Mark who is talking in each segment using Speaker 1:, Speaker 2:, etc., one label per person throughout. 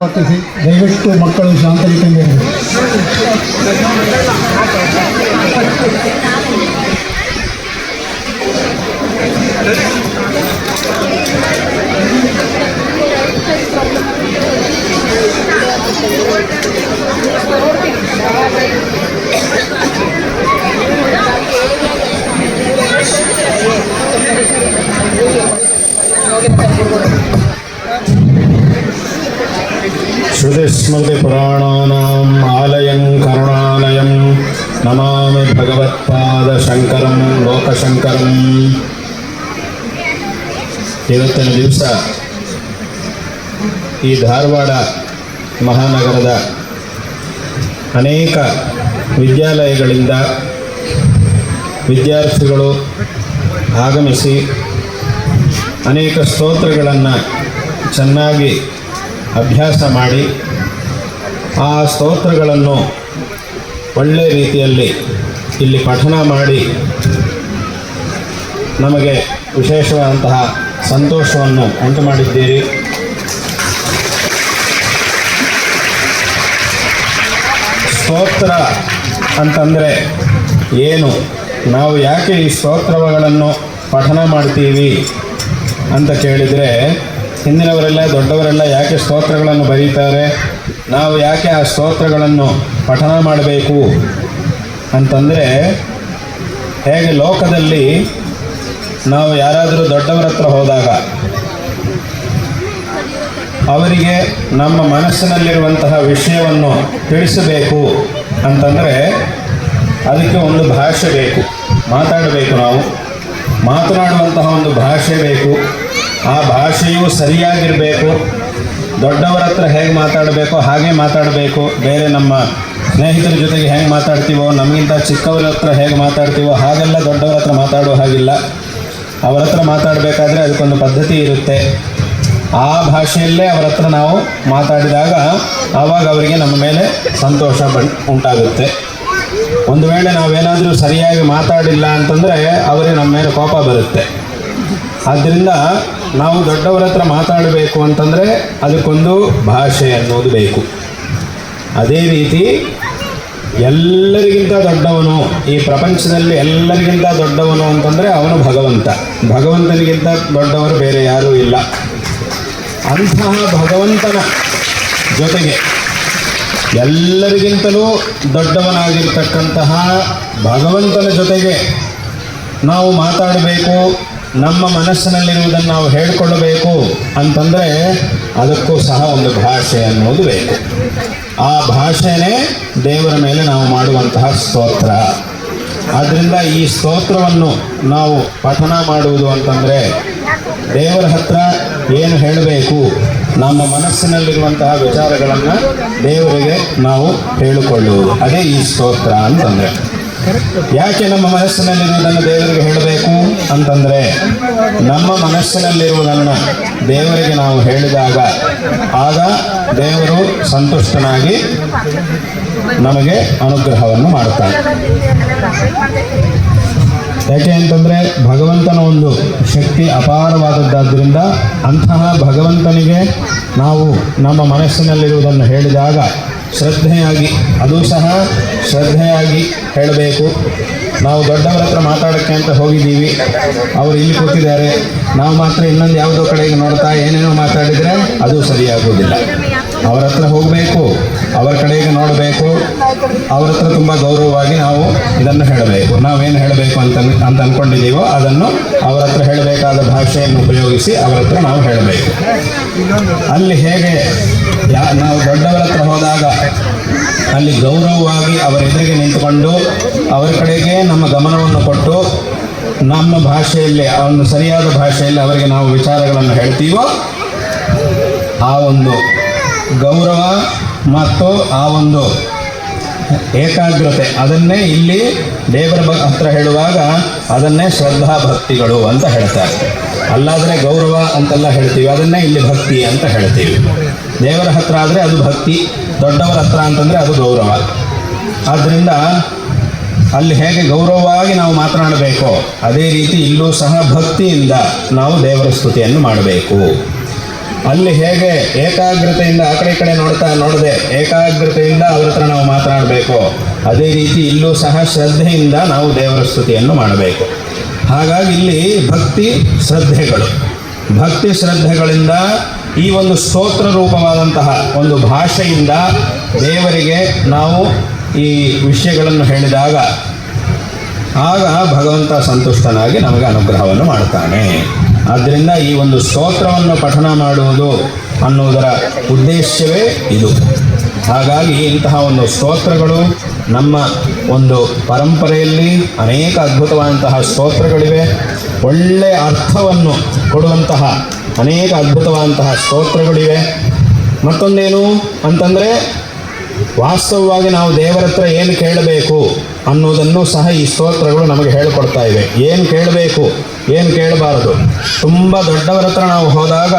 Speaker 1: ದಯವಿಟ್ಟು ಮಕ್ಕಳು ಶಾಂತರಿತಂಗೆ
Speaker 2: श्रुतिस्मृतिपुराणानाम् आलयं करुणालयं नमामि भगवत्पादशङ्करं लोकशङ्करं। ಇವತ್ತಿನ ದಿವಸ ಈ ಧಾರವಾಡ ಮಹಾನಗರದ ಅನೇಕ ವಿದ್ಯಾಲಯಗಳಿಂದ ವಿದ್ಯಾರ್ಥಿಗಳು ಆಗಮಿಸಿ ಅನೇಕ ಸ್ತೋತ್ರಗಳನ್ನು ಚೆನ್ನಾಗಿ ಅಭ್ಯಾಸ ಮಾಡಿ ಆ ಸ್ತೋತ್ರಗಳನ್ನು ಒಳ್ಳೆಯ ರೀತಿಯಲ್ಲಿ ಇಲ್ಲಿ ಪಠನ ಮಾಡಿ ನಮಗೆ ವಿಶೇಷವಾದಂತಹ ಸಂತೋಷವನ್ನು ಉಂಟು ಮಾಡಿದ್ದೀರಿ. ಸ್ತೋತ್ರ ಅಂತಂದರೆ ಏನು, ನಾವು ಯಾಕೆ ಈ ಸ್ತೋತ್ರಗಳನ್ನು ಪಠನ ಮಾಡ್ತೀವಿ ಅಂತ ಕೇಳಿದರೆ, ಹಿಂದಿನವರೆಲ್ಲ ದೊಡ್ಡವರೆಲ್ಲ ಯಾಕೆ ಸ್ತೋತ್ರಗಳನ್ನು ಬರೀತಾರೆ, ನಾವು ಯಾಕೆ ಆ ಸ್ತೋತ್ರಗಳನ್ನು ಪಠನ ಮಾಡಬೇಕು ಅಂತಂದರೆ, ಹೇಗೆ ಲೋಕದಲ್ಲಿ ನಾವು ಯಾರಾದರೂ ದೊಡ್ಡವರ ಹತ್ರ ಹೋದಾಗ ಅವರಿಗೆ ನಮ್ಮ ಮನಸ್ಸಿನಲ್ಲಿರುವಂತಹ ವಿಷಯವನ್ನು ತಿಳಿಸಬೇಕು ಅಂತಂದರೆ ಅದಕ್ಕೆ ಒಂದು ಭಾಷೆ ಬೇಕು, ಮಾತಾಡಬೇಕು. ನಾವು ಮಾತನಾಡುವಂತಹ ಒಂದು ಭಾಷೆ ಬೇಕು. ಆ ಭಾಷೆಯು ಸರಿಯಾಗಿರಬೇಕು. ದೊಡ್ಡವರ ಹತ್ರ ಹೇಗೆ ಮಾತಾಡಬೇಕೋ ಹಾಗೆ ಮಾತಾಡಬೇಕು. ಬೇರೆ ನಮ್ಮ ಸ್ನೇಹಿತರ ಜೊತೆಗೆ ಹೇಗೆ ಮಾತಾಡ್ತೀವೋ, ನಮಗಿಂತ ಚಿಕ್ಕವರ ಹತ್ರ ಹೇಗೆ ಮಾತಾಡ್ತೀವೋ ಹಾಗೆಲ್ಲ ದೊಡ್ಡವರ ಹತ್ರ ಮಾತಾಡೋ ಹಾಗಿಲ್ಲ. ಅವರ ಹತ್ರ ಮಾತಾಡಬೇಕಾದ್ರೆ ಅದಕ್ಕೊಂದು ಪದ್ಧತಿ ಇರುತ್ತೆ. ಆ ಭಾಷೆಯಲ್ಲೇ ಅವರ ಹತ್ರ ನಾವು ಮಾತಾಡಿದಾಗ ಆವಾಗ ಅವರಿಗೆ ನಮ್ಮ ಮೇಲೆ ಸಂತೋಷ ಉಂಟಾಗುತ್ತೆ. ಒಂದು ವೇಳೆ ನಾವೇನಾದರೂ ಸರಿಯಾಗಿ ಮಾತಾಡಿಲ್ಲ ಅಂತಂದರೆ ಅವರಿಗೆ ನಮ್ಮ ಮೇಲೆ ಕೋಪ ಬರುತ್ತೆ. ಆದ್ದರಿಂದ ನಾವು ದೊಡ್ಡವರ ಹತ್ರ ಮಾತಾಡಬೇಕು ಅಂತಂದರೆ ಅದಕ್ಕೊಂದು ಭಾಷೆ ಅನ್ನೋದು ಬೇಕು. ಅದೇ ರೀತಿ ಎಲ್ಲರಿಗಿಂತ ದೊಡ್ಡವನು, ಈ ಪ್ರಪಂಚದಲ್ಲಿ ಎಲ್ಲರಿಗಿಂತ ದೊಡ್ಡವನು ಅಂತಂದರೆ ಅವನು ಭಗವಂತ. ಭಗವಂತನಿಗಿಂತ ದೊಡ್ಡವರು ಬೇರೆ ಯಾರೂ ಇಲ್ಲ. ಅಂತಹ ಭಗವಂತನ ಜೊತೆಗೆ ಎಲ್ಲರಿಗಿಂತಲೂ ದೊಡ್ಡವನಾಗಿರ್ತಕ್ಕಂತಹ ಭಗವಂತನ ಜೊತೆಗೆ ನಾವು ಮಾತಾಡಬೇಕು, ನಮ್ಮ ಮನಸ್ಸಿನಲ್ಲಿರುವುದನ್ನು ನಾವು ಹೇಳಿಕೊಳ್ಳಬೇಕು ಅಂತಂದರೆ ಅದಕ್ಕೂ ಸಹ ಒಂದು ಭಾಷೆ ಅನ್ನೋದು ಬೇಕು. ಆ ಭಾಷೆನೇ ದೇವರ ಮೇಲೆ ನಾವು ಮಾಡುವಂತಹ ಸ್ತೋತ್ರ. ಆದ್ದರಿಂದ ಈ ಸ್ತೋತ್ರವನ್ನು ನಾವು ಪಠನ ಮಾಡುವುದು ಅಂತಂದರೆ ದೇವರ ಹತ್ರ ಏನು ಹೇಳಬೇಕು, ನಮ್ಮ ಮನಸ್ಸಿನಲ್ಲಿರುವಂತಹ ವಿಚಾರಗಳನ್ನು ದೇವರಿಗೆ ನಾವು ಹೇಳಿಕೊಳ್ಳುವುದು, ಅದೇ ಈ ಸ್ತೋತ್ರ ಅಂತಂದರೆ. ಯಾಕೆ ನಮ್ಮ ಮನಸ್ಸಿನಲ್ಲಿರುವುದನ್ನು ದೇವರಿಗೆ ಹೇಳಬೇಕು ಅಂತಂದರೆ, ನಮ್ಮ ಮನಸ್ಸಿನಲ್ಲಿರುವುದನ್ನು ದೇವರಿಗೆ ನಾವು ಹೇಳಿದಾಗ ಆಗ ದೇವರು ಸಂತುಷ್ಟನಾಗಿ ನಮಗೆ ಅನುಗ್ರಹವನ್ನು ಮಾಡುತ್ತಾನೆ. ಯಾಕೆ ಅಂತಂದರೆ ಭಗವಂತನ ಒಂದು ಶಕ್ತಿ ಅಪಾರವಾದದ್ದಾದ್ದರಿಂದ ಅಂತಹ ಭಗವಂತನಿಗೆ ನಾವು ನಮ್ಮ ಮನಸ್ಸಿನಲ್ಲಿರುವುದನ್ನು ಹೇಳಿದಾಗ ಶ್ರದ್ಧೆಯಾಗಿ, ಅದು ಸಹ ಶ್ರದ್ಧೆಯಾಗಿ ಹೇಳಬೇಕು. ನಾವು ದೊಡ್ಡವರ ಹತ್ರ ಮಾತಾಡೋಕ್ಕೆ ಅಂತ ಹೋಗಿದ್ದೀವಿ, ಅವರು ಇಲ್ಲಿ ಕೂತಿದ್ದಾರೆ, ನಾವು ಮಾತ್ರ ಇನ್ನೊಂದು ಯಾವುದೋ ಕಡೆಗೆ ನೋಡ್ತಾ ಏನೇನೋ ಮಾತಾಡಿದರೆ ಅದು ಸರಿಯಾಗುವುದಿಲ್ಲ. ಅವರ ಹತ್ರ ಹೋಗಬೇಕು, ಅವರ ಕಡೆಗೆ ನೋಡಬೇಕು, ಅವರ ಹತ್ರ ತುಂಬ ಗೌರವವಾಗಿ ನಾವು ಇದನ್ನು ಹೇಳಬೇಕು. ನಾವೇನು ಹೇಳಬೇಕು ಅಂತ ಅಂದ್ಕೊಂಡಿದ್ದೀವೋ ಅದನ್ನು ಅವರ ಹತ್ರ ಹೇಳಬೇಕಾದ ಭಾಷೆಯನ್ನು ಉಪಯೋಗಿಸಿ ಅವರ ಹತ್ರ ನಾವು ಹೇಳಬೇಕು. ಅಲ್ಲಿ ಹೇಗೆ ನಾವು ದೊಡ್ಡವರ ಹತ್ರ ಹೋದಾಗ ಅಲ್ಲಿ ಗೌರವವಾಗಿ ಅವರ ಎದುರಿಗೆ ನಿಂತುಕೊಂಡು ಅವರ ಕಡೆಗೆ ನಮ್ಮ ಗಮನವನ್ನು ಕೊಟ್ಟು ನಮ್ಮ ಭಾಷೆಯಲ್ಲಿ, ಒಂದು ಸರಿಯಾದ ಭಾಷೆಯಲ್ಲಿ ಅವರಿಗೆ ನಾವು ವಿಚಾರಗಳನ್ನು ಹೇಳ್ತೀವೋ ಆ ಒಂದು ಗೌರವ ಮತ್ತು ಆ ಒಂದು ಏಕಾಗ್ರತೆ ಅದನ್ನೇ ಇಲ್ಲಿ ದೇವರ ಹತ್ರ ಹೇಳುವಾಗ ಅದನ್ನೇ ಶ್ರದ್ಧಾ ಭಕ್ತಿಗಳು ಅಂತ ಹೇಳ್ತಾರೆ. ಅಲ್ಲಾದರೆ ಗೌರವ ಅಂತೆಲ್ಲ ಹೇಳ್ತೀವಿ, ಅದನ್ನೇ ಇಲ್ಲಿ ಭಕ್ತಿ ಅಂತ ಹೇಳ್ತೀವಿ. ದೇವರ ಹತ್ರ ಆದರೆ ಅದು ಭಕ್ತಿ, ದೊಡ್ಡವರ ಹತ್ರ ಅಂತಂದರೆ ಅದು ಗೌರವ. ಆದ್ದರಿಂದ ಅಲ್ಲಿ ಹೇಗೆ ಗೌರವವಾಗಿ ನಾವು ಮಾತನಾಡಬೇಕೋ ಅದೇ ರೀತಿ ಇಲ್ಲೂ ಸಹ ಭಕ್ತಿಯಿಂದ ನಾವು ದೇವರ ಸ್ತುತಿಯನ್ನು ಮಾಡಬೇಕು. ಅಲ್ಲಿ ಹೇಗೆ ಏಕಾಗ್ರತೆಯಿಂದ ಆ ಕಡೆ ಈ ಕಡೆ ನೋಡದೆ ಏಕಾಗ್ರತೆಯಿಂದ ಅವ್ರ ಹತ್ರ ನಾವು ಮಾತನಾಡಬೇಕು, ಅದೇ ರೀತಿ ಇಲ್ಲೂ ಸಹ ಶ್ರದ್ಧೆಯಿಂದ ನಾವು ದೇವರ ಸ್ತುತಿಯನ್ನು ಮಾಡಬೇಕು. ಹಾಗಾಗಿ ಇಲ್ಲಿ ಭಕ್ತಿ ಶ್ರದ್ಧೆಗಳಿಂದ ಈ ಒಂದು ಸ್ತೋತ್ರ ರೂಪವಾದಂತಹ ಒಂದು ಭಾಷೆಯಿಂದ ದೇವರಿಗೆ ನಾವು ಈ ವಿಷಯಗಳನ್ನು ಹೇಳಿದಾಗ ಆಗ ಭಗವಂತ ಸಂತುಷ್ಟನಾಗಿ ನಮಗೆ ಅನುಗ್ರಹವನ್ನು ಮಾಡ್ತಾನೆ. ಆದ್ದರಿಂದ ಈ ಒಂದು ಸ್ತೋತ್ರವನ್ನು ಪಠನ ಮಾಡುವುದು ಅನ್ನುವುದರ ಉದ್ದೇಶವೇ ಇದು. ಹಾಗಾಗಿ ಇಂತಹ ಒಂದು ಸ್ತೋತ್ರಗಳು ನಮ್ಮ ಒಂದು ಪರಂಪರೆಯಲ್ಲಿ ಅನೇಕ ಅದ್ಭುತವಾದಂತಹ ಸ್ತೋತ್ರಗಳಿವೆ. ಒಳ್ಳೆಯ ಅರ್ಥವನ್ನು ಕೊಡುವಂತಹ ಅನೇಕ ಅದ್ಭುತವಾದಂತಹ ಸ್ತೋತ್ರಗಳಿವೆ. ಮತ್ತೊಂದೇನು ಅಂತಂದರೆ, ವಾಸ್ತವವಾಗಿ ನಾವು ದೇವರ ಹತ್ರ ಏನು ಕೇಳಬೇಕು ಅನ್ನೋದನ್ನು ಸಹ ಈ ಸ್ತೋತ್ರಗಳು ನಮಗೆ ಹೇಳಿಕೊಡ್ತಾ ಇವೆ. ಏನು ಕೇಳಬೇಕು, ಏನು ಕೇಳಬಾರದು. ತುಂಬ ದೊಡ್ಡವರ ಹತ್ರ ನಾವು ಹೋದಾಗ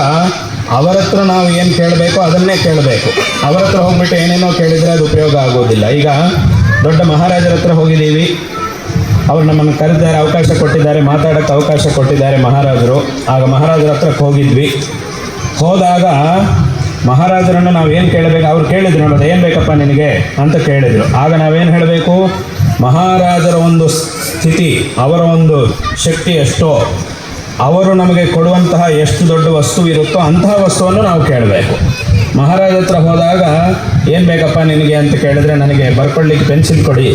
Speaker 2: ಅವರ ಹತ್ರ ನಾವು ಏನು ಕೇಳಬೇಕು ಅದನ್ನೇ ಕೇಳಬೇಕು. ಅವರ ಹತ್ರ ಹೋಗ್ಬಿಟ್ಟು ಏನೇನೋ ಕೇಳಿದರೆ ಅದು ಉಪಯೋಗ ಆಗೋದಿಲ್ಲ. ಈಗ ದೊಡ್ಡ ಮಹಾರಾಜರ ಹತ್ರ ಹೋಗಿದ್ದೀವಿ, ಅವರು ನಮ್ಮನ್ನು ಕರೆದಿದ್ದಾರೆ, ಅವಕಾಶ ಕೊಟ್ಟಿದ್ದಾರೆ, ಮಾತಾಡೋಕ್ಕೆ ಅವಕಾಶ ಕೊಟ್ಟಿದ್ದಾರೆ ಮಹಾರಾಜರು. ಆಗ ಮಹಾರಾಜರ ಹತ್ರಕ್ಕೆ ಹೋಗಿದ್ವಿ. ಹೋದಾಗ ಮಹಾರಾಜರನ್ನು ನಾವು ಏನು ಕೇಳಬೇಕು, ಅವ್ರು ಕೇಳಿದ್ರು ನೋಡೋದು, ಏನು ಬೇಕಪ್ಪ ನಿನಗೆ ಅಂತ ಕೇಳಿದರು. ಆಗ ನಾವೇನು ಹೇಳಬೇಕು, ಮಹಾರಾಜರ ಒಂದು ಸ್ಥಿತಿ, ಅವರ ಒಂದು ಶಕ್ತಿ ಎಷ್ಟೋ, ಅವರು ನಮಗೆ ಕೊಡುವಂತಹ ಎಷ್ಟು ದೊಡ್ಡ ವಸ್ತು ಇರುತ್ತೋ ಅಂತಹ ವಸ್ತುವನ್ನು ನಾವು ಕೇಳಬೇಕು. ಮಹಾರಾಜ ಹತ್ರ ಹೋದಾಗ ಏನು ಬೇಕಪ್ಪ ನಿನಗೆ ಅಂತ ಕೇಳಿದ್ರೆ, ನನಗೆ ಬರ್ಕೊಳ್ಳಿಕ್ಕೆ ಪೆನ್ಸಿಲ್ ಕೊಡಿ,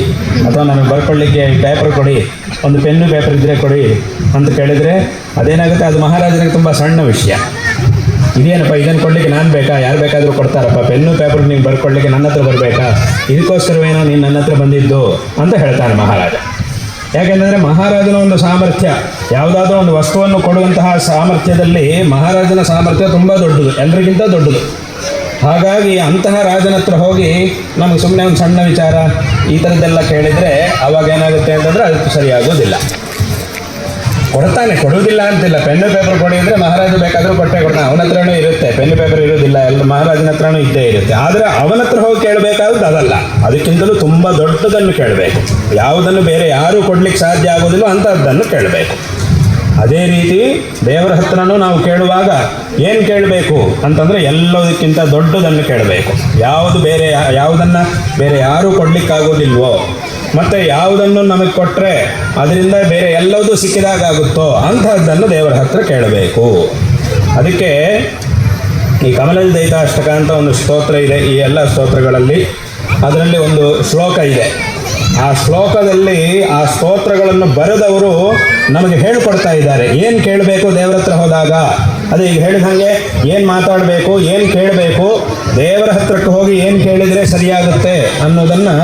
Speaker 2: ಅಥವಾ ನನಗೆ ಬರ್ಕೊಳ್ಳಿಕ್ಕೆ ಪೇಪರ್ ಕೊಡಿ, ಒಂದು ಪೆನ್ನು ಪೇಪರ್ ಇದ್ದರೆ ಕೊಡಿ ಅಂತ ಕೇಳಿದರೆ ಅದೇನಾಗುತ್ತೆ, ಅದು ಮಹಾರಾಜರಿಗೆ ತುಂಬ ಸಣ್ಣ ವಿಷಯ. ಇದೇನಪ್ಪ ಇದನ್ನು ಕೊಡಲಿಕ್ಕೆ ನಾನು ಬೇಕಾ, ಯಾರು ಬೇಕಾದರೂ ಕೊಡ್ತಾರಪ್ಪ, ಪೆನ್ನು ಪೇಪರ್ ನೀವು ಬರ್ಕೊಳ್ಳಿಕ್ಕೆ ನನ್ನ ಹತ್ರ ಬರಬೇಕಾ, ಇದಕ್ಕೋಸ್ಕರವೇನೋ ನೀನು ನನ್ನ ಹತ್ರ ಬಂದಿದ್ದು ಅಂತ ಹೇಳ್ತಾನೆ ಮಹಾರಾಜ. ಯಾಕೆಂದರೆ ಮಹಾರಾಜನ ಒಂದು ಸಾಮರ್ಥ್ಯ, ಯಾವುದಾದ್ರೂ ಒಂದು ವಸ್ತುವನ್ನು ಕೊಡುವಂತಹ ಸಾಮರ್ಥ್ಯದಲ್ಲಿ ಮಹಾರಾಜನ ಸಾಮರ್ಥ್ಯ ತುಂಬ ದೊಡ್ಡದು, ಎಲ್ಲರಿಗಿಂತ ದೊಡ್ಡದು. ಹಾಗಾಗಿ ಅಂತಹ ರಾಜನ ಹತ್ರ ಹೋಗಿ ನಮಗೆ ಸುಮ್ಮನೆ ಒಂದು ಸಣ್ಣ ವಿಚಾರ ಈ ಥರದ್ದೆಲ್ಲ ಕೇಳಿದರೆ ಅವಾಗ ಏನಾಗುತ್ತೆ ಅಂತಂದರೆ ಅದಕ್ಕೆ ಸರಿಯಾಗೋದಿಲ್ಲ. ಕೊಡ್ತಾನೆ, ಕೊಡುವುದಿಲ್ಲ ಅಂತಿಲ್ಲ. ಪೆನ್ನು ಪೇಪರ್ ಕೊಡಿ ಅಂದರೆ ಮಹಾರಾಜ ಬೇಕಾದರೂ ಕೊಟ್ಟೆ ಕೊಡ್ತಾನೆ. ಅವನ ಹತ್ರನೂ ಇರುತ್ತೆ, ಪೆನ್ನು ಪೇಪರ್ ಇರೋದಿಲ್ಲ, ಎಲ್ಲ ಮಹಾರಾಜನ ಹತ್ರನೂ ಇದ್ದೇ ಇರುತ್ತೆ. ಆದರೆ ಅವನ ಹತ್ರ ಹೋಗಿ ಕೇಳಬೇಕಾದ್ರೆ ಅದಲ್ಲ, ಅದಕ್ಕಿಂತಲೂ ತುಂಬ ದೊಡ್ಡದನ್ನು ಕೇಳಬೇಕು. ಯಾವುದನ್ನು ಬೇರೆ ಯಾರೂ ಕೊಡ್ಲಿಕ್ಕೆ ಸಾಧ್ಯ ಆಗೋದಿಲ್ಲ ಅಂಥದ್ದನ್ನು ಕೇಳಬೇಕು. ಅದೇ ರೀತಿ ದೇವರ ಹತ್ರನೂ ನಾವು ಕೇಳುವಾಗ ಏನು ಕೇಳಬೇಕು ಅಂತಂದರೆ ಎಲ್ಲದಕ್ಕಿಂತ ದೊಡ್ಡದನ್ನು ಕೇಳಬೇಕು. ಯಾವುದನ್ನು ಬೇರೆ ಯಾರೂ ಕೊಡಲಿಕ್ಕಾಗೋದಿಲ್ವೋ, ಮತ್ತು ಯಾವುದನ್ನು ನಮಗೆ ಕೊಟ್ಟರೆ ಅದರಿಂದ ಬೇರೆ ಎಲ್ಲವೂ ಸಿಕ್ಕಿದಾಗುತ್ತೋ ಅಂತಹದ್ದನ್ನು ದೇವರ ಹತ್ರ ಕೇಳಬೇಕು. ಅದಕ್ಕೆ ಈ ಕಮಲದೈತಾಷ್ಟಕ ಅಂತ ಒಂದು ಸ್ತೋತ್ರ ಇದೆ. ಈ ಎಲ್ಲ ಸ್ತೋತ್ರಗಳಲ್ಲಿ ಅದರಲ್ಲಿ ಒಂದು ಶ್ಲೋಕ ಇದೆ. ಆ ಶ್ಲೋಕದಲ್ಲಿ ಆ ಸ್ತೋತ್ರಗಳನ್ನು ಬರೆದವರು ನಮಗೆ ಹೇಳಿಕೊಡ್ತಾ ಇದ್ದಾರೆ, ಏನು ಕೇಳಬೇಕು ದೇವರ ಹತ್ರ ಹೋದಾಗ. ಅದೇ ಈಗ ಹೇಳಿದ ಹಾಗೆ ಏನು ಮಾತಾಡಬೇಕು, ಏನು ಕೇಳಬೇಕು, ದೇವರ ಹತ್ರಕ್ಕೆ ಹೋಗಿ ಏನು ಕೇಳಿದರೆ ಸರಿಯಾಗುತ್ತೆ ಅನ್ನೋದನ್ನು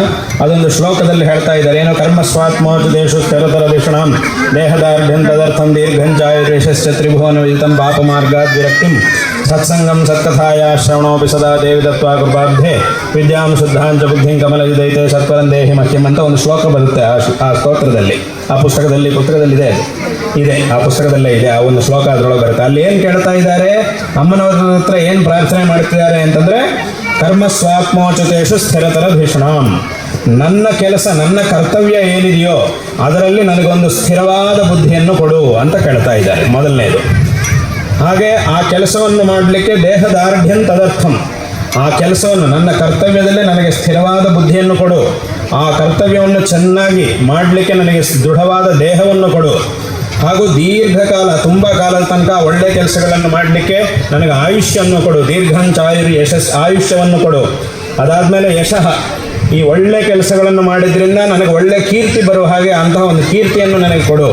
Speaker 2: ಅದೊಂದು ಶ್ಲೋಕದಲ್ಲಿ ಹೇಳ್ತಾ ಇದ್ದಾರೆ. ಏನೋ ಕರ್ಮ ಸ್ವಾತ್ಮೋಚ ದೇಶು ಸ್ಥಿರತರ ದಿಷಣಂ ದೇಹದಾರ್ಢ್ಯಂ ತದರ್ಥಂ ದೀರ್ಘಂಚಾಯುರೇಶಶ್ಚ ತ್ರಿಭುವನ ವಿದಿತಂ ಪಾಪ ಮಾರ್ಗಾದ್ ವಿರಕ್ತಿಂ ಸತ್ಸಂಗಂ ಸತ್ಕಥಾಯ ಶ್ರವಣೋಪಿ ಸದಾ ದೇವಿ ದತ್ವಾ ಕೃಪಾಬ್ಧೆ ವಿದ್ಯಾಂ ಶುದ್ಧಾಂಚ ಬುದ್ಧಿಂ ಕಮಲಯುದೈತೆ ಸತ್ವರಂ ದೇಹಿ ಮಹ್ಯಂ ಅಂತ ಒಂದು ಶ್ಲೋಕ ಬರುತ್ತೆ ಆ ಸ್ತೋತ್ರದಲ್ಲಿ. ಆ ಪುಸ್ತಕದಲ್ಲಿದೆ, ಇದೆ ಆ ಪುಸ್ತಕದಲ್ಲೇ ಇದೆ. ಆ ಒಂದು ಶ್ಲೋಕ ಅದರೊಳಗೆ ಬರುತ್ತೆ. ಅಲ್ಲಿ ಏನು ಕೇಳ್ತಾ ಇದ್ದಾರೆ, ಅಮ್ಮನವರ ಹತ್ರ ಏನು ಪ್ರಾರ್ಥನೆ ಮಾಡ್ತಿದ್ದಾರೆ ಅಂತಂದರೆ, ಕರ್ಮ ಸ್ವಾತ್ಮೋಚತೇಷು ಸ್ಥಿರತರ ಭೀಷಣಂ, ನನ್ನ ಕೆಲಸ, ನನ್ನ ಕರ್ತವ್ಯ ಏನಿದೆಯೋ ಅದರಲ್ಲಿ ನನಗೊಂದು ಸ್ಥಿರವಾದ ಬುದ್ಧಿಯನ್ನು ಕೊಡು ಅಂತ ಕೇಳ್ತಾ ಇದ್ದಾರೆ ಮೊದಲನೇದು. ಹಾಗೆ ಆ ಕೆಲಸವನ್ನು ಮಾಡಲಿಕ್ಕೆ ದೇಹದಾರ್ಢ್ಯಂ ತದರ್ಥಂ, ಆ ಕೆಲಸವನ್ನು ನನ್ನ ಕರ್ತವ್ಯದಲ್ಲೇ ನನಗೆ ಸ್ಥಿರವಾದ ಬುದ್ಧಿಯನ್ನು ಕೊಡು, ಆ ಕರ್ತವ್ಯವನ್ನು ಚೆನ್ನಾಗಿ ಮಾಡಲಿಕ್ಕೆ ನನಗೆ ದೃಢವಾದ ದೇಹವನ್ನು ಕೊಡು, ಹಾಗೂ ದೀರ್ಘಕಾಲ, ತುಂಬ ಕಾಲದ ತನಕ ಒಳ್ಳೆ ಕೆಲಸಗಳನ್ನು ಮಾಡಲಿಕ್ಕೆ ನನಗೆ ಆಯುಷ್ಯವನ್ನು ಕೊಡು, ದೀರ್ಘಂಚಾಯುರ್ ಆಯುಷ್ಯವನ್ನು ಕೊಡು. ಅದಾದಮೇಲೆ ಯಶಃ, ಈ ಒಳ್ಳೆ ಕೆಲಸಗಳನ್ನು ಮಾಡಿದ್ರಿಂದ ನನಗೆ ಒಳ್ಳೆ ಕೀರ್ತಿ ಬರುವ ಹಾಗೆ ಅಂತಹ ಒಂದು ಕೀರ್ತಿಯನ್ನು ನನಗೆ ಕೊಡು.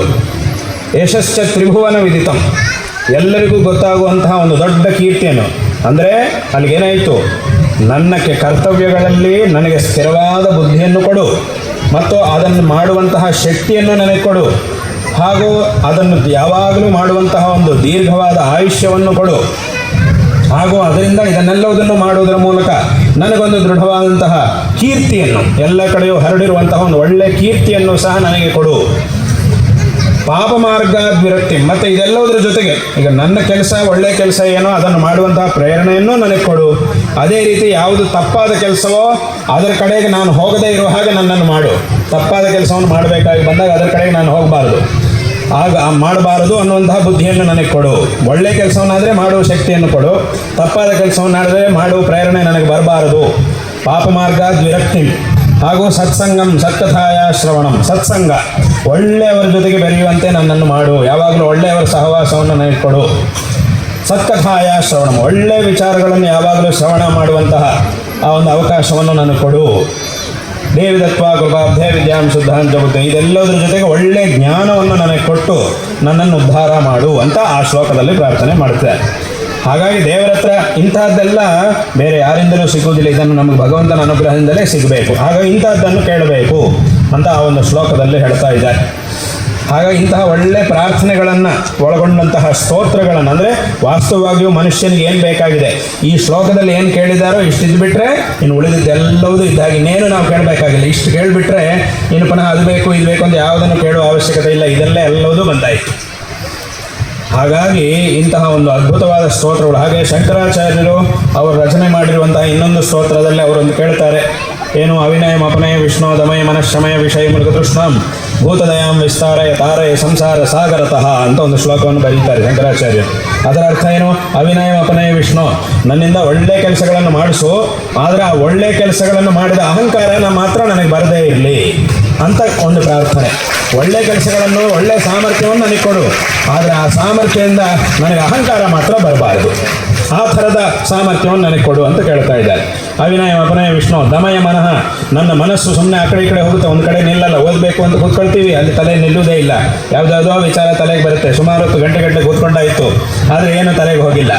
Speaker 2: ಯಶಶ್ಚ ತ್ರಿಭುವನ ವಿದಿತಂ, ಎಲ್ಲರಿಗೂ ಗೊತ್ತಾಗುವಂತಹ ಒಂದು ದೊಡ್ಡ ಕೀರ್ತಿಯನ್ನು. ಅಂದರೆ ಅಲ್ಲಿಗೇನಾಯಿತು, ನನ್ನ ಕರ್ತವ್ಯಗಳಲ್ಲಿ ನನಗೆ ಸ್ಥಿರವಾದ ಬುದ್ಧಿಯನ್ನು ಕೊಡು, ಮತ್ತು ಅದನ್ನು ಮಾಡುವಂತಹ ಶಕ್ತಿಯನ್ನು ನನಗೆ ಕೊಡು, ಹಾಗೂ ಅದನ್ನು ಯಾವಾಗಲೂ ಮಾಡುವಂತಹ ಒಂದು ದೀರ್ಘವಾದ ಆಯುಷ್ಯವನ್ನು ಕೊಡು, ಹಾಗೂ ಅದರಿಂದ ಇದನ್ನೆಲ್ಲವುದನ್ನು ಮಾಡುವುದರ ಮೂಲಕ ನನಗೊಂದು ದೃಢವಾದಂತಹ ಕೀರ್ತಿಯನ್ನು, ಎಲ್ಲ ಕಡೆಯೂ ಹರಡಿರುವಂತಹ ಒಂದು ಒಳ್ಳೆಯ ಕೀರ್ತಿಯನ್ನು ಸಹ ನನಗೆ ಕೊಡು. ಪಾಪ ಮಾರ್ಗಾದ್ ವಿರಕ್ತಿ, ಮತ್ತು ಇದೆಲ್ಲದರ ಜೊತೆಗೆ ಈಗ ನನ್ನ ಕೆಲಸ, ಒಳ್ಳೆಯ ಕೆಲಸ ಏನೋ ಅದನ್ನು ಮಾಡುವಂತಹ ಪ್ರೇರಣೆಯನ್ನು ನನಗೆ ಕೊಡು. ಅದೇ ರೀತಿ ಯಾವುದು ತಪ್ಪಾದ ಕೆಲಸವೋ ಅದರ ಕಡೆಗೆ ನಾನು ಹೋಗದೇ ಇರುವ ಹಾಗೆ ನನ್ನನ್ನು ಮಾಡು. ತಪ್ಪಾದ ಕೆಲಸವನ್ನು ಮಾಡಬೇಕಾಗಿ ಬಂದಾಗ ಅದರ ಕಡೆಗೆ ನಾನು ಹೋಗಬಾರ್ದು. ಆಗ ಮಾಡಬಾರದು ಅನ್ನುವಂತಹ ಬುದ್ಧಿಯನ್ನು ನನಗೆ ಕೊಡು. ಒಳ್ಳೆ ಕೆಲಸವನ್ನಾದರೆ ಮಾಡುವ ಶಕ್ತಿಯನ್ನು ಕೊಡು, ತಪ್ಪಾದ ಕೆಲಸವನ್ನಾದರೆ ಮಾಡುವ ಪ್ರೇರಣೆ ನನಗೆ ಬರಬಾರದು. ಪಾಪ ಮಾರ್ಗ ವಿರಕ್ತಿ ಹಾಗೂ ಸತ್ಸಂಗಂ ಸತ್ಕಥಾಯ ಶ್ರವಣಂ, ಸತ್ಸಂಗ ಒಳ್ಳೆಯವರ ಜೊತೆಗೆ ಬೆರೆಯುವಂತೆ ನನ್ನನ್ನು ಮಾಡು, ಯಾವಾಗಲೂ ಒಳ್ಳೆಯವರ ಸಹವಾಸವನ್ನು ನನಗೆ ಕೊಡು. ಸತ್ಕಥಾಯ ಶ್ರವಣಂ, ಒಳ್ಳೆಯ ವಿಚಾರಗಳನ್ನು ಯಾವಾಗಲೂ ಶ್ರವಣ ಮಾಡುವಂತಹ ಆ ಒಂದು ಅವಕಾಶವನ್ನು ನನಗೆ ಕೊಡು. ದೇವಿ ದತ್ವಾ ಕೃಪಾಬ್ಧೆ ವಿದ್ಯಾಂ ಶುದ್ಧಾಂ ಜಗತ್ತು, ಇದೆಲ್ಲದರ ಜೊತೆಗೆ ಒಳ್ಳೆಯ ಜ್ಞಾನವನ್ನು ನನಗೆ ಕೊಟ್ಟು ನನ್ನನ್ನು ಉದ್ಧಾರ ಮಾಡು ಅಂತ ಆ ಶ್ಲೋಕದಲ್ಲಿ ಪ್ರಾರ್ಥನೆ ಮಾಡುತ್ತಾರೆ. ಹಾಗಾಗಿ ದೇವರ ಹತ್ರ ಇಂತಹದ್ದೆಲ್ಲ ಬೇರೆ ಯಾರಿಂದಲೂ ಸಿಗುವುದಿಲ್ಲ, ಇದನ್ನು ನಮಗೆ ಭಗವಂತನ ಅನುಗ್ರಹದಿಂದಲೇ ಸಿಗಬೇಕು. ಹಾಗಾಗಿ ಇಂತಹದ್ದನ್ನು ಕೇಳಬೇಕು ಅಂತ ಆ ಒಂದು ಶ್ಲೋಕದಲ್ಲಿ ಹೇಳ್ತಾ ಇದ್ದಾರೆ. ಹಾಗಾಗಿ ಇಂತಹ ಒಳ್ಳೆ ಪ್ರಾರ್ಥನೆಗಳನ್ನು ಒಳಗೊಂಡಂತಹ ಸ್ತೋತ್ರಗಳನ್ನು, ಅಂದರೆ ವಾಸ್ತವವಾಗಿಯೂ ಮನುಷ್ಯನಿಗೆ ಏನು ಬೇಕಾಗಿದೆ, ಈ ಶ್ಲೋಕದಲ್ಲಿ ಏನು ಕೇಳಿದಾರೋ ಇಷ್ಟಿದ್ದು ಬಿಟ್ಟರೆ ಇನ್ನು ಉಳಿದಿದ್ದೆಲ್ಲವೂ ಇದ್ದಾಗ ಇನ್ನೇನು ನಾವು ಕೇಳಬೇಕಾಗಿಲ್ಲ. ಇಷ್ಟು ಕೇಳಿಬಿಟ್ರೆ ಇನ್ನು ಪುನಃ ಅದು ಬೇಕು ಇದು ಬೇಕು ಅಂತ ಯಾವುದನ್ನು ಕೇಳುವ ಅವಶ್ಯಕತೆ ಇಲ್ಲ, ಇದೆಲ್ಲ ಎಲ್ಲವೂ ಬಂದಾಯಿತು. ಹಾಗಾಗಿ ಇಂತಹ ಒಂದು ಅದ್ಭುತವಾದ ಸ್ತೋತ್ರಗಳು. ಹಾಗೆ ಶಂಕರಾಚಾರ್ಯರು ಅವರು ರಚನೆ ಮಾಡಿರುವಂತಹ ಇನ್ನೊಂದು ಸ್ತೋತ್ರದಲ್ಲಿ ಅವರೊಂದು ಕೇಳ್ತಾರೆ, ಏನು ಅವಿನಯಂ ಅಪನಯ ವಿಷ್ಣು ದಮಯ ಮನಃಶಮಯ ವಿಷಯ ಮೃಗತೃಷ್ಣಂ ಭೂತದಯಾಂ ವಿಸ್ತಾರಯ ತಾರಯ ಸಂಸಾರ ಸಾಗರತಃ ಅಂತ ಒಂದು ಶ್ಲೋಕವನ್ನು ಬರೀತಾರೆ ಶಂಕರಾಚಾರ್ಯರು. ಅದರ ಅರ್ಥ ಏನು? ಅವಿನಯಂ ಅಪನಯ ವಿಷ್ಣು, ನನ್ನಿಂದ ಒಳ್ಳೆ ಕೆಲಸಗಳನ್ನು ಮಾಡಿಸು, ಆದರೆ ಆ ಒಳ್ಳೆ ಕೆಲಸಗಳನ್ನು ಮಾಡಿದ ಅಹಂಕಾರ ಮಾತ್ರ ನನಗೆ ಬರದೇ ಇರಲಿ ಅಂತ ಒಂದು ಪ್ರಾರ್ಥನೆ. ಒಳ್ಳೆ ಕೆಲಸಗಳನ್ನು ಒಳ್ಳೆ ಸಾಮರ್ಥ್ಯವನ್ನು ನನಗೆ ಕೊಡು, ಆದರೆ ಆ ಸಾಮರ್ಥ್ಯದಿಂದ ನನಗೆ ಅಹಂಕಾರ ಮಾತ್ರ ಬರಬಾರದು, ಆ ಥರದ ಸಾಮರ್ಥ್ಯವನ್ನು ನನಗೆ ಕೊಡು ಅಂತ ಕೇಳ್ತಾ ಇದ್ದಾರೆ. ಅವಿನಯ ಅಪನಯ ವಿಷ್ಣು ದಮಯ ಮನಃ, ನನ್ನ ಮನಸ್ಸು ಸುಮ್ಮನೆ ಆ ಕಡೆ ಈ ಕಡೆ ಹೋಗುತ್ತೆ, ಒಂದು ಕಡೆ ನಿಲ್ಲಲ್ಲ. ಓದಬೇಕು ಅಂತ ಕೂತ್ಕೊಳ್ತೀವಿ, ಅಲ್ಲಿ ತಲೆ ನಿಲ್ಲುವುದೇ ಇಲ್ಲ, ಯಾವುದಾವುದೋ ವಿಚಾರ ತಲೆಗೆ ಬರುತ್ತೆ. ಸುಮಾರು ಹೊತ್ತು ಗಂಟೆ ಕೂತ್ಕೊಂಡಾಯಿತು, ಆದರೆ ಏನು ತಲೆಗೆ ಹೋಗಿಲ್ಲ.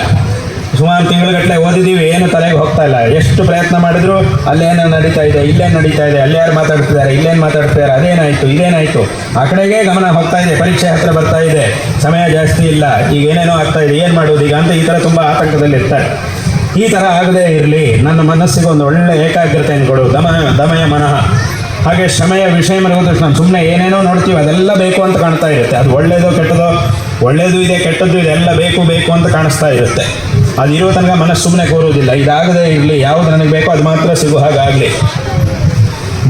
Speaker 2: ಸುಮಾರು ತಿಂಗಳುಗಟ್ಟಲೆ ಓದಿದ್ದೀವಿ, ಏನು ತಲೆಗೆ ಹೋಗ್ತಾ ಇಲ್ಲ. ಎಷ್ಟು ಪ್ರಯತ್ನ ಮಾಡಿದ್ರು ಅಲ್ಲೇನು ನಡೀತಾ ಇದೆ, ಇಲ್ಲೇನು ನಡೀತಾ ಇದೆ, ಅಲ್ಲಿ ಯಾರು ಮಾತಾಡ್ತಿದ್ದಾರೆ, ಇಲ್ಲೇನು ಮಾತಾಡ್ತಿದ್ದಾರೆ, ಅದೇನಾಯಿತು ಇದೇನಾಯಿತು, ಆ ಕಡೆಗೆ ಗಮನ ಹೋಗ್ತಾ ಇದೆ. ಪರೀಕ್ಷೆ ಹತ್ತಿರ ಬರ್ತಾ ಇದೆ, ಸಮಯ ಜಾಸ್ತಿ ಇಲ್ಲ, ಈಗ ಏನೇನೋ ಆಗ್ತಾ ಇದೆ, ಏನು ಮಾಡೋದು ಈಗ ಅಂತ ಈ ಥರ ತುಂಬ ಆತಂಕದಲ್ಲಿ ಇರ್ತಾರೆ. ಈ ಥರ ಆಗದೇ ಇರಲಿ, ನನ್ನ ಮನಸ್ಸಿಗೆ ಒಂದು ಒಳ್ಳೆ ಏಕಾಗ್ರತೆಯನ್ನು ಕೊಡು. ದಮಯ ಮನಃ. ಹಾಗೆ ಶಮಯ ವಿಷಯ ಮರಗೋದೃಷ್ಣ, ಸುಮ್ಮನೆ ಏನೇನೋ ನೋಡ್ತೀವಿ ಅದೆಲ್ಲ ಬೇಕು ಅಂತ ಕಾಣ್ತಾ ಇರುತ್ತೆ. ಅದು ಒಳ್ಳೆಯದೋ ಕೆಟ್ಟದೋ, ಒಳ್ಳೆಯದು ಇದೆ ಕೆಟ್ಟದ್ದು ಇದೆ, ಎಲ್ಲ ಬೇಕು ಅಂತ ಕಾಣಿಸ್ತಾ ಇರುತ್ತೆ. ಅದು ಇರೋ ತನಕ ಮನಸ್ಸು ಸುಮ್ಮನೆ ಕೂರುವುದಿಲ್ಲ. ಇದಾಗದೇ ಇರಲಿ, ಯಾವುದು ನನಗೆ ಬೇಕೋ ಅದು ಮಾತ್ರ ಸಿಗೋ ಹಾಗಾಗಲಿ.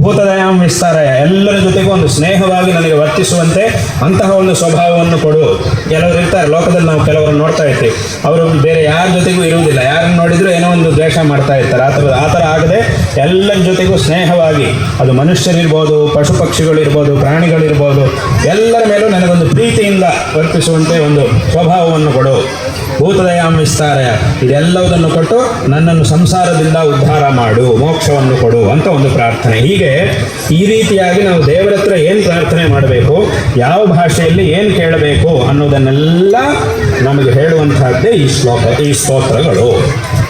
Speaker 2: ಭೂತದಯಾಂ ವಿಸ್ತಾರಯ, ಎಲ್ಲರ ಜೊತೆಗೂ ಒಂದು ಸ್ನೇಹವಾಗಿ ನನಗೆ ವರ್ತಿಸುವಂತೆ ಅಂತಹ ಒಂದು ಸ್ವಭಾವವನ್ನು ಕೊಡು. ಕೆಲವರು ಇರ್ತಾರೆ ಲೋಕದಲ್ಲಿ, ನಾವು ಕೆಲವರನ್ನು ನೋಡ್ತಾ ಇರ್ತೀವಿ, ಅವರು ಬೇರೆ ಯಾರ ಜೊತೆಗೂ ಇರುವುದಿಲ್ಲ, ಯಾರನ್ನು ನೋಡಿದರೂ ಏನೋ ಒಂದು ದ್ವೇಷ ಮಾಡ್ತಾ ಇರ್ತಾರೆ. ಆ ಥರ ಆಗದೆ ಎಲ್ಲರ ಜೊತೆಗೂ ಸ್ನೇಹವಾಗಿ, ಅದು ಮನುಷ್ಯರಿರ್ಬೋದು, ಪಶು ಪಕ್ಷಿಗಳಿರ್ಬೋದು, ಪ್ರಾಣಿಗಳಿರ್ಬೋದು, ಎಲ್ಲರ ಮೇಲೂ ನನಗೊಂದು ಪ್ರೀತಿಯಿಂದ ವರ್ತಿಸುವಂತೆ ಒಂದು ಸ್ವಭಾವವನ್ನು ಕೊಡು. ಭೂತದಯಾಂ ವಿಸ್ತಾರಯ, ಇದೆಲ್ಲವುದನ್ನು ಕೊಟ್ಟು ನನ್ನನ್ನು ಸಂಸಾರದಿಂದ ಉದ್ಧಾರ ಮಾಡು, ಮೋಕ್ಷವನ್ನು ಕೊಡು ಅಂತ ಒಂದು ಪ್ರಾರ್ಥನೆ. ಹೀಗೆ ಈ ರೀತಿಯಾಗಿ ನಾವು ದೇವರ ಹತ್ರ ಏನು ಪ್ರಾರ್ಥನೆ ಮಾಡಬೇಕು, ಯಾವ ಭಾಷೆಯಲ್ಲಿ ಏನು ಕೇಳಬೇಕು ಅನ್ನೋದನ್ನೆಲ್ಲ ನಮಗೆ ಹೇಳುವಂತಹದ್ದೇ ಈ ಸ್ತೋತ್ರಗಳು.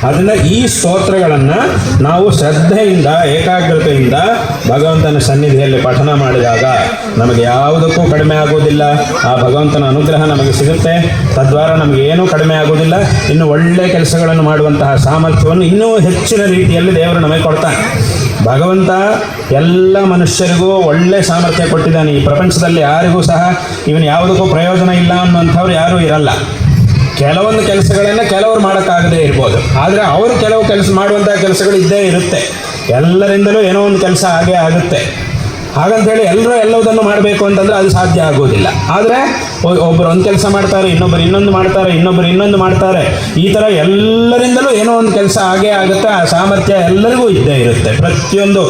Speaker 2: ಅದನ್ನು ಈ ಸ್ತೋತ್ರಗಳನ್ನು ನಾವು ಶ್ರದ್ಧೆಯಿಂದ ಏಕಾಗ್ರತೆಯಿಂದ ಭಗವಂತನ ಸನ್ನಿಧಿಯಲ್ಲಿ ಪಠನ ಮಾಡಿದಾಗ ನಮಗೆ ಯಾವುದಕ್ಕೂ ಕಡಿಮೆ ಆಗುವುದಿಲ್ಲ. ಆ ಭಗವಂತನ ಅನುಗ್ರಹ ನಮಗೆ ಸಿಗುತ್ತೆ, ತದ್ವಾರ ನಮಗೆ ಏನೂ ಕಡಿಮೆ ಆಗುವುದಿಲ್ಲ. ಇನ್ನು ಒಳ್ಳೆ ಕೆಲಸಗಳನ್ನು ಮಾಡುವಂತಹ ಸಾಮರ್ಥ್ಯವನ್ನು ಇನ್ನೂ ಹೆಚ್ಚಿನ ರೀತಿಯಲ್ಲಿ ದೇವರು ನಮಗೆ ಕೊಡ್ತಾನೆ. ಭಗವಂತ ಎಲ್ಲ ಮನುಷ್ಯರಿಗೂ ಒಳ್ಳೆ ಸಾಮರ್ಥ್ಯ ಕೊಟ್ಟಿದ್ದಾನೆ. ಈ ಪ್ರಪಂಚದಲ್ಲಿ ಯಾರಿಗೂ ಸಹ ಇವನು ಯಾವುದಕ್ಕೂ ಪ್ರಯೋಜನ ಇಲ್ಲ ಅನ್ನುವಂಥವ್ರು ಯಾರೂ ಇರಲ್ಲ. ಕೆಲವೊಂದು ಕೆಲಸಗಳನ್ನು ಕೆಲವರು ಮಾಡೋಕ್ಕಾಗದೇ ಇರ್ಬೋದು, ಆದರೆ ಅವರು ಕೆಲವು ಕೆಲಸ ಮಾಡುವಂಥ ಕೆಲಸಗಳು ಇದ್ದೇ ಇರುತ್ತೆ. ಎಲ್ಲರಿಂದಲೂ ಏನೋ ಒಂದು ಕೆಲಸ ಆಗೇ ಆಗುತ್ತೆ. ಹಾಗಂತೇಳಿ ಎಲ್ಲರೂ ಎಲ್ಲದನ್ನು ಮಾಡಬೇಕು ಅಂತಂದರೆ ಅದು ಸಾಧ್ಯ ಆಗೋದಿಲ್ಲ. ಆದರೆ ಒಬ್ಬರು ಒಂದು ಕೆಲಸ ಮಾಡ್ತಾರೆ, ಇನ್ನೊಬ್ಬರು ಇನ್ನೊಂದು ಮಾಡ್ತಾರೆ, ಇನ್ನೊಬ್ಬರು ಇನ್ನೊಂದು ಮಾಡ್ತಾರೆ. ಈ ಥರ ಎಲ್ಲರಿಂದಲೂ ಏನೋ ಒಂದು ಕೆಲಸ ಆಗೇ ಆಗುತ್ತೆ. ಆ ಸಾಮರ್ಥ್ಯ ಎಲ್ಲರಿಗೂ ಇದ್ದೇ ಇರುತ್ತೆ. ಪ್ರತಿಯೊಂದು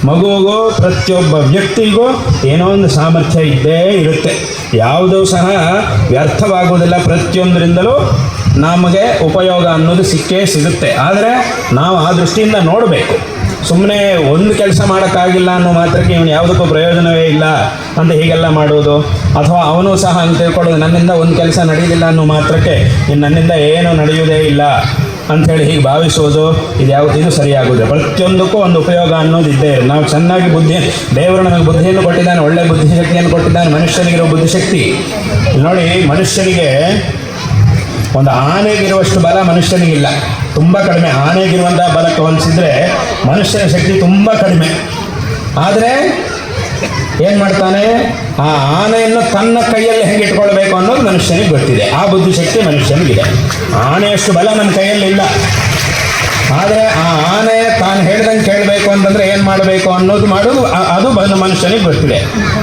Speaker 2: ಮಗುವಿಗೂ ಪ್ರತಿಯೊಬ್ಬ ವ್ಯಕ್ತಿಗೂ ಏನೋ ಒಂದು ಸಾಮರ್ಥ್ಯ ಇದ್ದೇ ಇರುತ್ತೆ. ಯಾವುದೂ ಸಹ ವ್ಯರ್ಥವಾಗುವುದಿಲ್ಲ. ಪ್ರತಿಯೊಂದರಿಂದಲೂ ನಮಗೆ ಉಪಯೋಗ ಅನ್ನೋದು ಸಿಕ್ಕೇ ಸಿಗುತ್ತೆ. ಆದರೆ ನಾವು ಆ ದೃಷ್ಟಿಯಿಂದ ನೋಡಬೇಕು. ಸುಮ್ಮನೆ ಒಂದು ಕೆಲಸ ಮಾಡೋಕ್ಕಾಗಿಲ್ಲ ಅನ್ನೋ ಮಾತ್ರಕ್ಕೆ ಇವನು ಯಾವುದಕ್ಕೂ ಪ್ರಯೋಜನವೇ ಇಲ್ಲ ಅಂತ ಹೀಗೆಲ್ಲ ಮಾಡುವುದು, ಅಥವಾ ಅವನು ಸಹ ಅಂತ ತಿಳ್ಕೊಳ್ಳೋದು ನನ್ನಿಂದ ಒಂದು ಕೆಲಸ ನಡೆಯೋದಿಲ್ಲ ಅನ್ನೋ ಮಾತ್ರಕ್ಕೆ ನನ್ನಿಂದ ಏನೂ ನಡೆಯುವುದೇ ಇಲ್ಲ ಅಂಥೇಳಿ ಹೀಗೆ ಭಾವಿಸುವುದು, ಇದು ಸರಿಯಾಗುವುದಿಲ್ಲ. ಪ್ರತಿಯೊಂದಕ್ಕೂ ಒಂದು ಉಪಯೋಗ ಅನ್ನೋದು ಇದ್ದೇ ಇರುತ್ತೆ. ನಾವು ಚೆನ್ನಾಗಿ ದೇವರು ನಮಗೆ ಬುದ್ಧಿಯನ್ನು ಕೊಟ್ಟಿದ್ದಾನೆ, ಒಳ್ಳೆಯ ಬುದ್ಧಿಶಕ್ತಿಯನ್ನು ಕೊಟ್ಟಿದ್ದಾನೆ. ಮನುಷ್ಯನಿಗಿರೋ ಬುದ್ಧಿಶಕ್ತಿ ನೋಡಿ, ಮನುಷ್ಯನಿಗೆ ಒಂದು ಆನೆಗಿರುವಷ್ಟು ಬಲ ಮನುಷ್ಯನಿಗಿಲ್ಲ, ತುಂಬ ಕಡಿಮೆ. ಆನೆಗಿರುವಂಥ ಬಲಕ್ಕೆ ಹೋಲಿಸಿದ್ರೆ ಮನುಷ್ಯನ ಶಕ್ತಿ ತುಂಬ ಕಡಿಮೆ. ಆದರೆ ಏನು ಮಾಡ್ತಾನೆ, ಆ ಆನೆಯನ್ನು ತನ್ನ ಕೈಯಲ್ಲಿ ಹೆಂಗೆ ಇಟ್ಕೊಳ್ಬೇಕು ಅನ್ನೋದು ಮನುಷ್ಯನಿಗೆ ಗೊತ್ತಿದೆ. ಆ ಬುದ್ಧಿಶಕ್ತಿ ಮನುಷ್ಯನಿಗಿದೆ. ಆನೆಯಷ್ಟು ಬಲ ನಮ್ಮ ಕೈಯಲ್ಲಿಲ್ಲ. ಆದರೆ ಆ ಆನೆ ತಾನು ಹೇಳ್ದಂಗೆ ಕೇಳಬೇಕು ಅಂತಂದರೆ ಏನು ಮಾಡಬೇಕು ಅನ್ನೋದು ಅದು ಮನುಷ್ಯನಿಗೆ ಗೊತ್ತಿದೆ.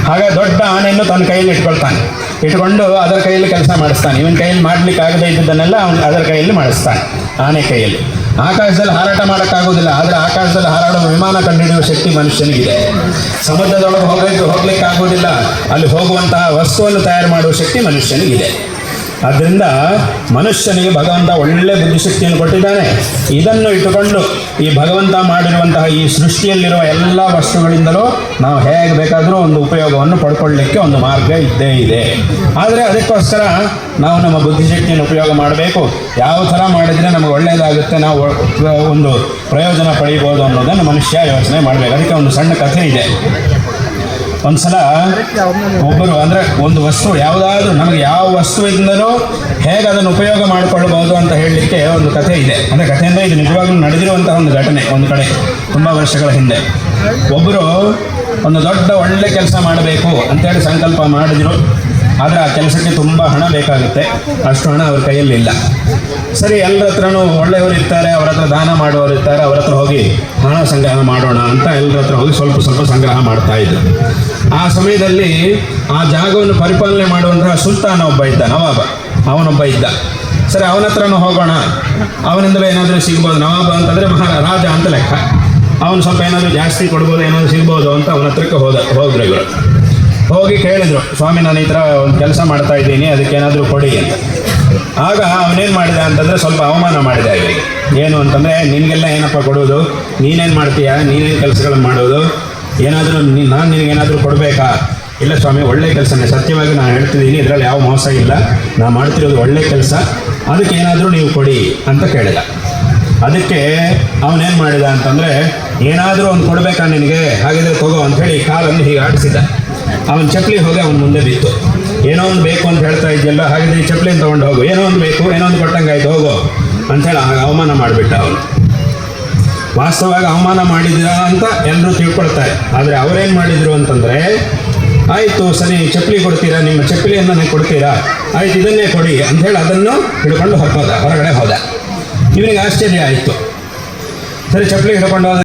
Speaker 2: ಹಾಗೆ ದೊಡ್ಡ ಆನೆಯನ್ನು ತನ್ನ ಕೈಯಲ್ಲಿ ಇಟ್ಕೊಳ್ತಾನೆ. ಇಟ್ಕೊಂಡು ಅದರ ಕೈಯಲ್ಲಿ ಕೆಲಸ ಮಾಡಿಸ್ತಾನೆ. ಇವನ್ ಕೈಯಲ್ಲಿ ಮಾಡ್ಲಿಕ್ಕೆ ಆಗದೇ ಇದ್ದದನ್ನೆಲ್ಲ ಅವನು ಅದರ ಕೈಯಲ್ಲಿ ಮಾಡಿಸ್ತಾನೆ, ಆನೆ ಕೈಯಲ್ಲಿ. ಆಕಾಶದಲ್ಲಿ ಹಾರಾಟ ಮಾಡೋಕ್ಕಾಗೋದಿಲ್ಲ, ಆದರೆ ಆಕಾಶದಲ್ಲಿ ಹಾರಾಡುವ ವಿಮಾನ ಕಂಡುಹಿಡಿಯುವ ಶಕ್ತಿ ಮನುಷ್ಯನಿಗಿದೆ. ಸಮುದ್ರದೊಳಗೆ ಹೋಗ್ಲಿಕ್ಕೆ ಆಗೋದಿಲ್ಲ, ಅಲ್ಲಿ ಹೋಗುವಂತಹ ವಸ್ತುವನ್ನು ತಯಾರು ಮಾಡುವ ಶಕ್ತಿ ಮನುಷ್ಯನಿಗಿದೆ. ಆದ್ದರಿಂದ ಮನುಷ್ಯನಿಗೆ ಭಗವಂತ ಒಳ್ಳೆ ಬುದ್ಧಿಶಕ್ತಿಯನ್ನು ಕೊಟ್ಟಿದ್ದಾನೆ. ಇದನ್ನು ಇಟ್ಟುಕೊಂಡು ಈ ಭಗವಂತ ಮಾಡಿರುವಂತಹ ಈ ಸೃಷ್ಟಿಯಲ್ಲಿರುವ ಎಲ್ಲ ವಸ್ತುಗಳಿಂದಲೂ ನಾವು ಹೇಗೆ ಬೇಕಾದರೂ ಒಂದು ಉಪಯೋಗವನ್ನು ಪಡ್ಕೊಳ್ಳಿಕ್ಕೆ ಒಂದು ಮಾರ್ಗ ಇದ್ದೇ ಇದೆ. ಆದರೆ ಅದಕ್ಕೋಸ್ಕರ ನಾವು ನಮ್ಮ ಬುದ್ಧಿಶಕ್ತಿಯನ್ನು ಉಪಯೋಗ ಮಾಡಬೇಕು. ಯಾವ ಥರ ಮಾಡಿದರೆ ನಮಗೆ ಒಳ್ಳೆಯದಾಗುತ್ತೆ, ನಾವು ಒಂದು ಪ್ರಯೋಜನ ಪಡೆಯಬಹುದು ಅನ್ನೋದನ್ನು ಮನುಷ್ಯ ಯೋಚನೆ ಮಾಡಬೇಕು. ಅದಕ್ಕೆ ಒಂದು ಸಣ್ಣ ಕಥೆ ಇದೆ. ಒಂದ್ಸಲ ಒಬ್ಬರು ಅಂದರೆ ಒಂದು ವಸ್ತು ಯಾವುದಾದ್ರೂ ನಮಗೆ ಯಾವ ವಸ್ತುವಿಂದಲೂ ಹೇಗೆ ಅದನ್ನು ಉಪಯೋಗ ಮಾಡಿಕೊಳ್ಳಬಹುದು ಅಂತ ಹೇಳಲಿಕ್ಕೆ ಒಂದು ಕಥೆ ಇದೆ. ಅಂದರೆ ಕಥೆಯಿಂದ ಇದು ನಿಜವಾಗ್ಲೂ ನಡೆದಿರುವಂತಹ ಒಂದು ಘಟನೆ. ಒಂದು ಕಡೆ ತುಂಬ ವರ್ಷಗಳ ಹಿಂದೆ ಒಬ್ಬರು ಒಂದು ದೊಡ್ಡ ಒಳ್ಳೆ ಕೆಲಸ ಮಾಡಬೇಕು ಅಂತೇಳಿ ಸಂಕಲ್ಪ ಮಾಡಿದ್ರು. ಆದರೆ ಆ ಕೆಲಸಕ್ಕೆ ತುಂಬ ಹಣ ಬೇಕಾಗುತ್ತೆ, ಅಷ್ಟು ಹಣ ಅವ್ರ ಕೈಯಲ್ಲಿ ಇಲ್ಲ. ಸರಿ, ಎಲ್ಲರ ಹತ್ರನೂ ಒಳ್ಳೆಯವರು ಇರ್ತಾರೆ, ಅವರ ಹತ್ರ ದಾನ ಮಾಡುವವರು ಇರ್ತಾರೆ, ಅವರ ಹತ್ರ ಹೋಗಿ ಹಣ ಸಂಗ್ರಹ ಮಾಡೋಣ ಅಂತ ಎಲ್ಲರ ಹತ್ರ ಹೋಗಿ ಸ್ವಲ್ಪ ಸ್ವಲ್ಪ ಸಂಗ್ರಹ ಮಾಡ್ತಾ ಇದ್ರು. ಆ ಸಮಯದಲ್ಲಿ ಆ ಜಾಗವನ್ನು ಪರಿಪಾಲನೆ ಮಾಡುವಂತಹ ಸುಲ್ತಾನ ಒಬ್ಬ ಇದ್ದ, ನವಾಬ ಅವನೊಬ್ಬ ಇದ್ದ. ಸರಿ, ಅವನ ಹತ್ರನೂ ಹೋಗೋಣ, ಅವನಿಂದಲೂ ಏನಾದರೂ ಸಿಗ್ಬೋದು. ನವಾಬ ಅಂತಂದರೆ ರಾಜ ಅಂತ ಲೆಕ್ಕ. ಅವನು ಸ್ವಲ್ಪ ಏನಾದರೂ ಜಾಸ್ತಿ ಕೊಡ್ಬೋದು, ಏನಾದರೂ ಸಿಗ್ಬೋದು ಅಂತ ಅವನ ಹತ್ರಕ್ಕೆ ಹೋದ್ರು ಇವರು. ಹೋಗಿ ಕೇಳಿದರು, ಸ್ವಾಮಿ ನಾನು ಈ ಥರ ಒಂದು ಕೆಲಸ ಮಾಡ್ತಾ ಇದ್ದೀನಿ, ಅದಕ್ಕೆ ಏನಾದರೂ ಕೊಡಿ ಅಂತ. ಆಗ ಅವನೇನು ಮಾಡಿದ ಅಂತಂದರೆ ಸ್ವಲ್ಪ ಅವಮಾನ ಮಾಡಿದ ಇವರಿಗೆ. ಏನು ಅಂತಂದರೆ, ನಿನಗೆಲ್ಲ ಏನಪ್ಪ ಕೊಡೋದು, ನೀನೇನು ಮಾಡ್ತೀಯಾ, ನೀನೇನು ಕೆಲಸಗಳನ್ನು ಮಾಡೋದು, ಏನಾದರೂ ನಾನು ನಿನಗೇನಾದರೂ ಕೊಡಬೇಕಾ? ಇಲ್ಲ ಸ್ವಾಮಿ, ಒಳ್ಳೆ ಕೆಲಸನೇ, ಸತ್ಯವಾಗಿ ನಾನು ಹೇಳ್ತಿದ್ದೀನಿ, ಇದರಲ್ಲಿ ಯಾವ ಮೋಸ ಇಲ್ಲ, ನಾನು ಮಾಡ್ತಿರೋದು ಒಳ್ಳೆ ಕೆಲಸ, ಅದಕ್ಕೆ ಏನಾದರೂ ನೀವು ಕೊಡಿ ಅಂತ ಕೇಳಿದ. ಅದಕ್ಕೆ ಅವನೇನು ಮಾಡಿದ ಅಂತಂದರೆ, ಏನಾದರೂ ಒಂದು ಕೊಡಬೇಕಾ ನಿನಗೆ, ಹಾಗಿದ್ರೆ ತಗೋ ಅಂಥೇಳಿ ಕಾಲನ್ನು ಹೀಗೆ ಆಡಿಸಿದ. ಅವನ ಚಪ್ಪಲಿ ಹೋಗಿ ಅವನ ಮುಂದೆ ಬಿತ್ತು. ಏನೋ ಒಂದು ಬೇಕು ಅಂತ ಹೇಳ್ತಾ ಇದೆಯಲ್ಲ, ಹಾಗಿದ್ರೆ ಈ ಚಪ್ಪಲಿನ ತೊಗೊಂಡು ಹೋಗು, ಏನೋ ಒಂದು ಬೇಕು, ಏನೋ ಒಂದು ಕೊಟ್ಟಂಗಾಯ್ತು ಹೋಗು ಅಂಥೇಳಿ ಅವಮಾನ ಮಾಡಿಬಿಟ್ಟ ಅವನು. ವಾಸ್ತವವಾಗಿ ಅವಮಾನ ಮಾಡಿದ ಅಂತ ಎಲ್ಲರೂ ತಿಳ್ಕೊಳ್ತಾರೆ. ಆದರೆ ಅವರೇನು ಮಾಡಿದರು ಅಂತಂದರೆ, ಆಯಿತು ಸರಿ ಚಪ್ಪಲಿ ಕೊಡ್ತೀರಾ, ನಿಮ್ಮ ಚಪ್ಪಲಿಯನ್ನು ನನಗೆ ಕೊಡ್ತೀರಾ, ಆಯ್ತು ಇದನ್ನೇ ಕೊಡಿ ಅಂಥೇಳಿ ಅದನ್ನು ಹಿಡ್ಕೊಂಡು ಹೊರಗಡೆ ಹೋದ. ಇವನಿಗೆ ಆಶ್ಚರ್ಯ ಆಯಿತು. ಸರಿ ಚಪ್ಪಲಿ ಹಿಡ್ಕೊಂಡು ಹೋದ.